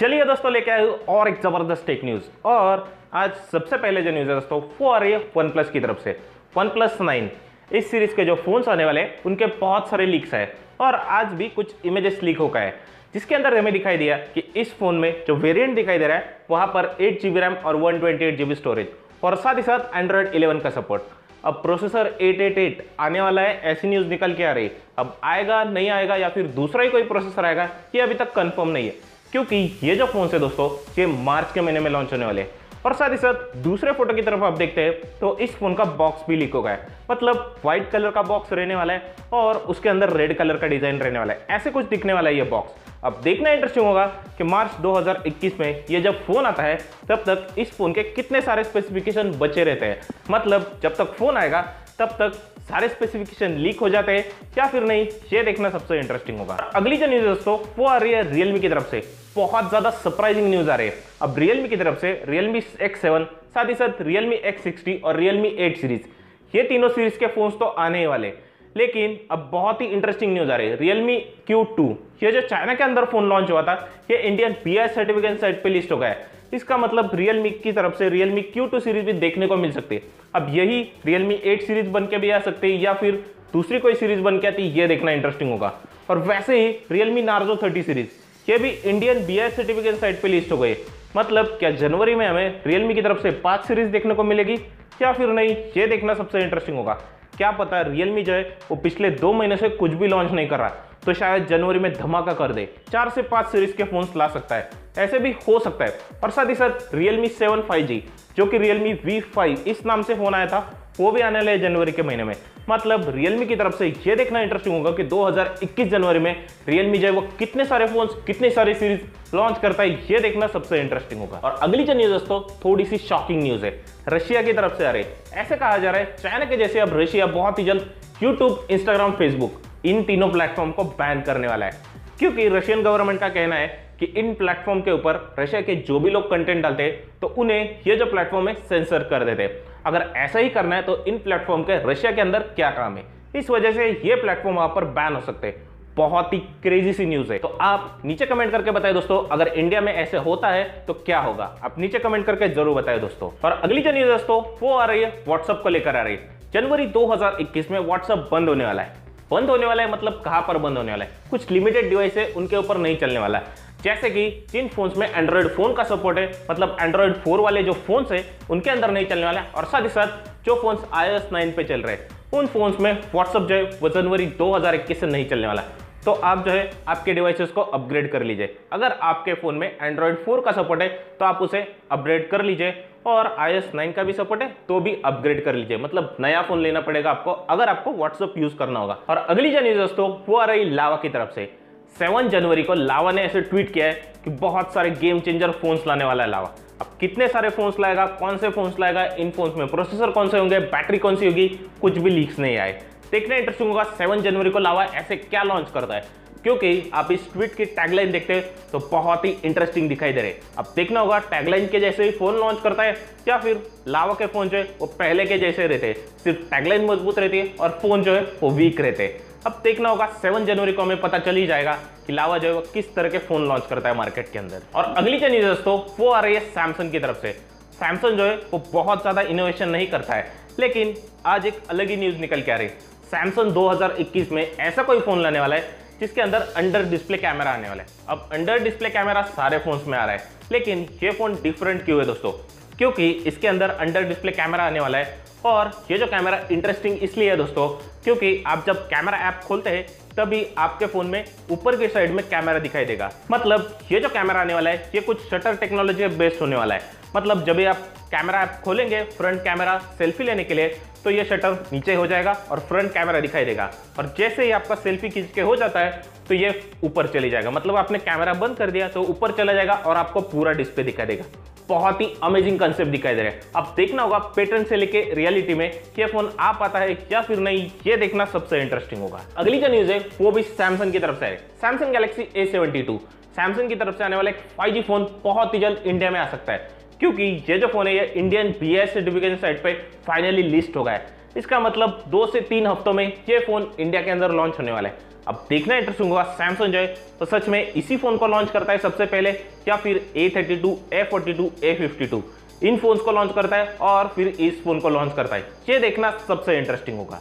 चलिए दोस्तों लेके आए और एक जबरदस्त टेक न्यूज। और आज सबसे पहले जो न्यूज है दोस्तों वो आ रही है वन प्लस की तरफ से। वन प्लस 9 इस सीरीज के जो फोन्स आने वाले हैं उनके बहुत सारे लीक्स है और आज भी कुछ इमेजेस लीक हो गए हैं, जिसके अंदर हमें दिखाई दिया कि इस फोन में जो वेरिएंट दिखाई दे रहा है वहां पर 8GB रैम और 128GB स्टोरेज और साथ ही साथ एंड्रॉइड 11 का सपोर्ट। अब प्रोसेसर 888 आने वाला है, ऐसी न्यूज निकल के आ रही है। अब आएगा नहीं आएगा या फिर दूसरा ही कोई प्रोसेसर आएगा ये अभी तक कंफर्म नहीं है, क्योंकि ये जो फोन है दोस्तों ये मार्च के महीने में लॉन्च होने वाले हैं। और साथ ही साथ दूसरे फोटो की तरफ आप देखते हैं तो इस फोन का बॉक्स भी लीक हो गया है, मतलब व्हाइट कलर का बॉक्स रहने वाला है और उसके अंदर रेड कलर का डिजाइन रहने वाला है, ऐसे कुछ दिखने वाला है ये बॉक्स। अब देखना इंटरेस्टिंग होगा कि मार्च 2021 में ये जब फोन आता है तब तक इस फोन के कितने सारे स्पेसिफिकेशन बचे रहते हैं, मतलब जब तक फोन आएगा तब तक सारे स्पेसिफिकेशन लीक हो जाते हैं या फिर नहीं, ये देखना सबसे इंटरेस्टिंग होगा। अगली जो न्यूज दोस्तों वो आ रही है रियलमी की तरफ से। बहुत ज्यादा सरप्राइजिंग न्यूज आ रही है अब रियलमी की तरफ से। रियलमी X7 साथ ही साथ रियलमी X60 और रियलमी 8 सीरीज, ये तीनों सीरीज के फोन्स तो आने ही वाले, लेकिन अब बहुत ही इंटरेस्टिंग न्यूज आ रही है। रियलमी Q2 ये जो चाइना के अंदर फोन लॉन्च हुआ था ये इंडियन BIS सर्टिफिकेट साइट पे लिस्ट हो गया है। इसका मतलब रियलमी की तरफ से रियलमी Q2 सीरीज भी देखने को मिल सकती है। अब यही रियलमी 8 सीरीज बन के भी आ सकती है या फिर दूसरी कोई सीरीज बन के आती है, ये देखना इंटरेस्टिंग होगा। और वैसे ही रियलमी नार्जो 30 सीरीज ये भी इंडियन BIS सर्टिफिकेट साइट पे लिस्ट हो गई। मतलब क्या जनवरी में हमें रियलमी की तरफ से 5 सीरीज देखने को मिलेगी या फिर नहीं, ये देखना सबसे इंटरेस्टिंग होगा। क्या पता रियलमी जो है वो पिछले 2 महीने से कुछ भी लॉन्च नहीं कर रहा, तो शायद जनवरी में धमाका कर दे, 4 से 5 सीरीज के फोन्स ला सकता है, ऐसे भी हो सकता है। और साथ ही साथ रियलमी 7 5G जो कि रियलमी V5 इस नाम से फोन आया था वो भी आने वाले जनवरी के महीने में। मतलब रियलमी की तरफ से ये देखना इंटरेस्टिंग होगा कि 2021 जनवरी में रियलमी जो है वो कितने सारे फोन्स कितनी सारी सीरीज लॉन्च करता है, ये देखना सबसे इंटरेस्टिंग होगा। और अगली जो न्यूज दोस्तों थोड़ी सी शॉकिंग न्यूज है, रशिया की तरफ से आ रही है। ऐसे कहा जा रहा है चाइना के जैसे अब रशिया बहुत ही जल्द यूट्यूब, इंस्टाग्राम, फेसबुक इन तीनों प्लेटफॉर्म को बैन करने वाला है, क्योंकि रशियन गवर्नमेंट का कहना है कि इन प्लेटफॉर्म के ऊपर रशिया के जो भी लोग कंटेंट डालते हैं तो उन्हें ये जो प्लेटफॉर्म है सेंसर कर देते हैं। अगर ऐसा ही करना है तो इन प्लेटफॉर्म के रशिया के अंदर क्या काम है, इस वजह से ये प्लेटफॉर्म वहां पर बैन हो सकते हैं। बहुत ही क्रेजी सी न्यूज है। तो आप नीचे कमेंट करके बताएं दोस्तों, अगर इंडिया में ऐसे होता है तो क्या होगा, आप नीचे कमेंट करके जरूर बताएं दोस्तों। और अगली जो न्यूज दोस्तों वो आ रही है व्हाट्सएप को लेकर आ रही है। जनवरी 2021 में व्हाट्सएप बंद होने वाला है। बंद होने वाला है मतलब कहां पर बंद होने वाला है, कुछ लिमिटेड डिवाइस है उनके ऊपर नहीं चलने वाला है। जैसे कि जिन फोन्स में एंड्रॉइड फोन का सपोर्ट है, मतलब एंड्रॉइड 4 वाले जो फोन्स है उनके अंदर नहीं चलने वाला है। और साथ ही साथ जो फोन्स iOS 9 पे चल रहे हैं उन फोन्स में व्हाट्सएप जो है वो जनवरी 2021 से नहीं चलने वाला। तो आप जो है आपके डिवाइसेस को अपग्रेड कर लीजिए। अगर आपके फोन में एंड्रॉइड 4 का सपोर्ट है तो आप उसे अपग्रेड कर लीजिए, और iOS 9 का भी सपोर्ट है तो भी अपग्रेड कर लीजिए। मतलब नया फोन लेना पड़ेगा आपको अगर आपको व्हाट्सएप यूज करना होगा। और अगली जो न्यूज दोस्तों वो आ रही लावा की तरफ से। 7 जनवरी को लावा ने ऐसे ट्वीट किया है कि बहुत सारे गेम चेंजर फोन्स लाने वाला है लावा। अब कितने सारे फोन्स लाएगा, कौन से फोन्स लाएगा, इन फोन्स में प्रोसेसर कौन से होंगे, बैटरी कौन सी होगी, कुछ भी लीक्स नहीं आए। देखना इंटरेस्टिंग होगा 7 जनवरी को लावा ऐसे क्या लॉन्च करता है, क्योंकि आप इस ट्वीट की टैगलाइन देखते हैं तो बहुत ही इंटरेस्टिंग दिखाई दे रहे। अब देखना होगा टैगलाइन के जैसे ही फोन लॉन्च करता है या फिर लावा के फोन जो है वो पहले के जैसे रहते हैं, सिर्फ टैगलाइन मजबूत रहती है और फोन जो है वो वीक रहते हैं। अब देखना होगा 7 जनवरी को हमें पता चल ही जाएगा कि लावा जो है वो किस तरह के फोन लॉन्च करता है मार्केट के अंदर। और अगली जो न्यूज दोस्तों वो आ रही है सैमसंग की तरफ से। सैमसंग जो है वो बहुत ज्यादा इनोवेशन नहीं करता है, लेकिन आज एक अलग ही न्यूज निकल के आ रही है। सैमसंग 2021 में ऐसा कोई फोन लाने वाला है जिसके अंदर अंडर डिस्प्ले कैमरा आने वाला है। अब अंडर डिस्प्ले कैमरा सारे फोन्स में आ रहा है, लेकिन ये फोन डिफरेंट क्यों है दोस्तों, क्योंकि इसके अंदर अंडर डिस्प्ले कैमरा आने वाला है। और ये जो कैमरा इंटरेस्टिंग इसलिए है दोस्तों क्योंकि आप जब कैमरा ऐप खोलते हैं तभी आपके फोन में ऊपर की साइड में कैमरा दिखाई देगा। मतलब ये जो कैमरा आने वाला है ये कुछ शटर टेक्नोलॉजी बेस्ड होने वाला है। मतलब जब भी आप कैमरा ऐप खोलेंगे फ्रंट कैमरा सेल्फी लेने के लिए तो ये शटर नीचे हो जाएगा और फ्रंट कैमरा दिखाई देगा, और जैसे ही आपका सेल्फी खींच के हो जाता है तो ये ऊपर चली जाएगा। मतलब आपने कैमरा बंद कर दिया तो ऊपर चला जाएगा और आपको पूरा डिस्प्ले दिखाई देगा। बहुत ही अमेजिंग कंसेप्ट दिखाई दे रहा है। अब देखना होगा पैटर्न से लेके रियलिटी में ये फोन आ पाता है या फिर नहीं, ये देखना सबसे इंटरेस्टिंग होगा। अगली जो न्यूज है वो भी सैमसंग की तरफ से है। सैमसंग गैलेक्सी A72 सैमसंग की तरफ से आने वाला एक 5G फोन बहुत ही जल्द इंडिया में आ सकता है, क्योंकि ये जो फोन है ये इंडियन BIS सर्टिफिकेशन साइट पे फाइनली लिस्ट हो गया है। इसका मतलब 2 से 3 हफ्तों में ये फोन इंडिया के अंदर लॉन्च होने वाला है। अब देखना इंटरेस्टिंग होगा सैमसंग जो है तो सच में इसी फोन को लॉन्च करता है सबसे पहले, या फिर A32, A42, A52 इन फोन्स को लॉन्च करता है और फिर इस फोन को लॉन्च करता है। ये देखना सबसे इंटरेस्टिंग होगा।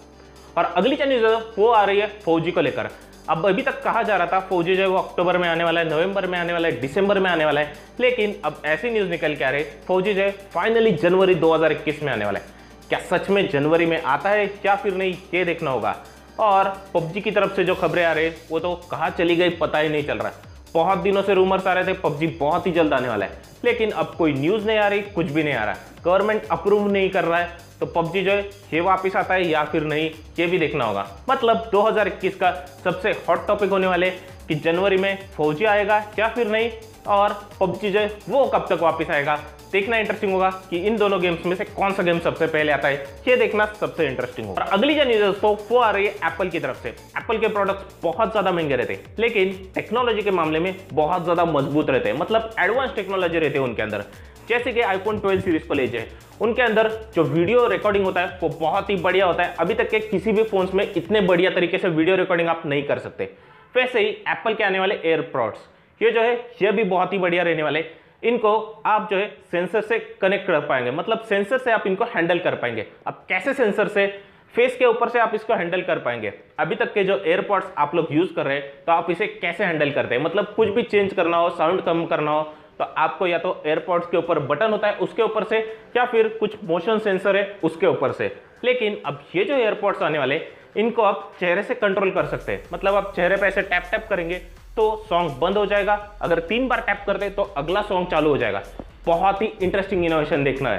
और अगली न्यूज़ है वो आ रही है 4G को लेकर। अब अभी तक कहा जा रहा था 4G जो है वो अक्टूबर में आने वाला है, नवंबर में आने वाला है, दिसंबर में आने वाला है, लेकिन अब ऐसी न्यूज़ निकल के आ रही है 4G जो है फाइनली जनवरी 2021 में आने वाला है। क्या सच में जनवरी में आता है या फिर नहीं, ये देखना होगा। और PUBG की तरफ से जो खबरें आ रही है वो तो कहाँ चली गई पता ही नहीं चल रहा। बहुत दिनों से रूमर्स आ रहे थे PUBG बहुत ही जल्द आने वाला है, लेकिन अब कोई न्यूज़ नहीं आ रही, कुछ भी नहीं आ रहा, गवर्नमेंट अप्रूव नहीं कर रहा है। तो PUBG जो है ये वापस आता है या फिर नहीं, ये भी देखना होगा। मतलब 2021 का सबसे हॉट टॉपिक होने वाले कि जनवरी में 4G आएगा या फिर नहीं, और PUBG जो है वो कब तक वापस आएगा। देखना इंटरेस्टिंग होगा कि इन दोनों गेम्स में से कौन सा गेम सबसे पहले आता है, ये देखना सबसे इंटरेस्टिंग होगा। और अगली जो न्यूज़ है दोस्तों वो आ रही है एप्पल की तरफ से। एप्पल के प्रोडक्ट्स बहुत ज्यादा महंगे रहते हैं, लेकिन टेक्नोलॉजी के मामले में बहुत ज्यादा मजबूत रहते हैं, मतलब एडवांस टेक्नोलॉजी रहते हैं उनके अंदर। जैसे कि आईफोन 12 सीरीज को लीजिए, उनके अंदर जो वीडियो रिकॉर्डिंग होता है वो बहुत ही बढ़िया होता है। अभी तक के किसी भी फोन्स में इतने बढ़िया तरीके से वीडियो रिकॉर्डिंग आप नहीं कर सकते। वैसे ही एप्पल के आने वाले एयरपॉड्स ये जो है ये भी बहुत ही बढ़िया रहने वाले। इनको आप जो है सेंसर से कनेक्ट कर पाएंगे, मतलब सेंसर से आप इनको हैंडल कर पाएंगे। अब कैसे सेंसर से, फेस के ऊपर से आप इसको हैंडल कर पाएंगे। अभी तक के जो एयरपॉड्स आप लोग यूज कर रहे हैं तो आप इसे कैसे हैंडल करते हैं, मतलब कुछ भी चेंज करना हो, साउंड कम करना हो, तो आपको या तो एयरपॉड्स के ऊपर बटन होता है उसके ऊपर से, या फिर कुछ मोशन सेंसर है उसके ऊपर से। लेकिन अब ये जो एयरपॉड्स आने वाले इनको आप चेहरे से कंट्रोल कर सकते हैं, मतलब आप चेहरे पे ऐसे टैप टैप करेंगे तो सॉन्ग बंद हो जाएगा, अगर 3 बार टैप करते तो अगला सॉन्ग चालू हो जाएगा। बहुत ही इंटरेस्टिंग इनोवेशन देखना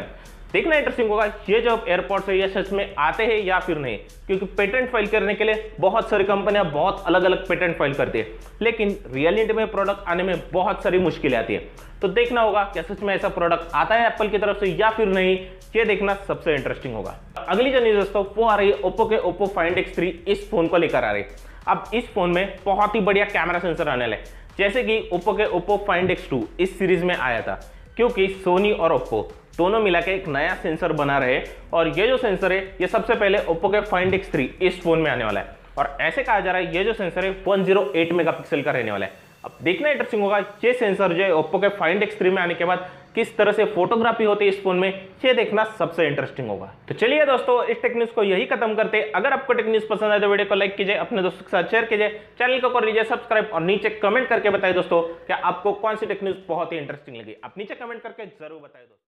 इंटरेस्टिंग होगा ये जो एयरपॉड्स है ये सच में आते हैं या फिर नहीं, क्योंकि पेटेंट फाइल करने के लिए बहुत सारी कंपनियां बहुत अलग अलग पेटेंट फाइल करती है, लेकिन रियलिटी में प्रोडक्ट आने में बहुत सारी मुश्किलें आती है। तो देखना होगा क्या सच में ऐसा प्रोडक्ट आता है एप्पल की तरफ से या फिर नहीं, ये देखना सबसे इंटरेस्टिंग होगा। अगली जो न्यूज़ दोस्तों वो आ रही है ओप्पो के ओप्पो फाइंड X3 इस फोन को लेकर आ रही है। अब इस फोन में बहुत ही बढ़िया कैमरा सेंसर आने वाला है, जैसे कि ओप्पो के ओप्पो फाइंड X2 इस सीरीज में आया था, क्योंकि सोनी और ओप्पो दोनों मिला के एक नया सेंसर बना रहे हैं, और ये जो सेंसर है ये सबसे पहले ओप्पो के फाइंड X3 इस फोन में आने वाला है। और ऐसे कहा जा रहा है ये जो सेंसर है 108 मेगापिक्सल का रहने वाला है। अब देखना इंटरेस्टिंग होगा ये सेंसर जो है ओप्पो के फाइंड X3 में आने के बाद किस तरह से फोटोग्राफी होती है इस फोन में, ये देखना सबसे इंटरेस्टिंग होगा। तो चलिए दोस्तों इस टेक न्यूज को यही खत्म करते हैं। अगर आपको टेक न्यूज पसंद आए तो वीडियो को लाइक कीजिए, अपने दोस्तों के साथ शेयर कीजिए, चैनल को कर लीजिए सब्सक्राइब, और नीचे कमेंट करके बताइए दोस्तों कि आपको कौन सी टेक न्यूज बहुत ही इंटरेस्टिंग लगी। आप नीचे कमेंट करके जरूर बताइए दोस्तों।